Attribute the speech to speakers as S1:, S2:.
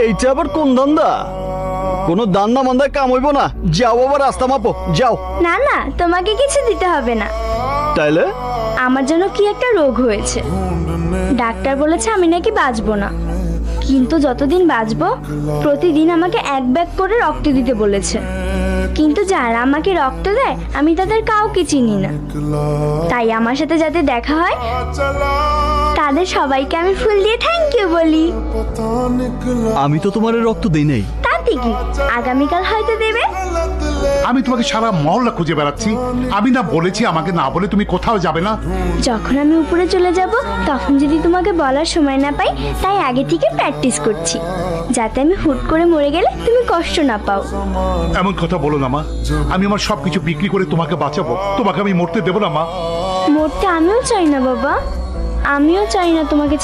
S1: এইটা আবার কোন ধান্দা? কোনো দান্দা মান্দা কাম হইব না। যাও বাবা, রাস্তা মাপো, যাও।
S2: না না, তোমাকে কিছু দিতে হবে না।
S1: তাইলে
S2: আমার জন্য কি একটা রোগ হয়েছে, ডাক্তার বলেছে আমি নাকি বাঁচবো না, কিন্তু যতদিন বাঁচবো প্রতিদিন আমাকে 1 ব্যাগ করে রক্ত দিতে বলেছে। কিন্তু যারা আমাকে রক্ত দেয় আমি তাদের কাউকে চিনি না, তাই আমার সাথে যাতে দেখা হয় তাদের সবাইকে আমি ফুল দিয়ে থ্যাংক ইউ বলি।
S1: আমি তো তোমার রক্ত দেই নাই।
S2: তাতে কি, আগামীকাল হয়তো দেবে।
S3: আমি তোমাকে সারা মহল্লা খুঁজে বেড়াচ্ছি, আমি না বলেছি আমাকে না বলে তুমি কোথাও যাবে না?
S2: যখন আমি উপরে চলে যাব তখন যদি তোমাকে বলার সময় না পাই, তাই আগে থেকে প্র্যাকটিস করছি, যাতে আমি হুট করে মরে গেলে তুমি কষ্ট না পাও।
S3: এমন কথা বলো না মা, আমি আমার সবকিছু বিক্রি করে তোমাকে বাঁচাবো, তোমাকে আমি মরতে দেবো না মা।
S2: মরতে আমিও চাই না বাবা, আমিও চাই না তোমাকে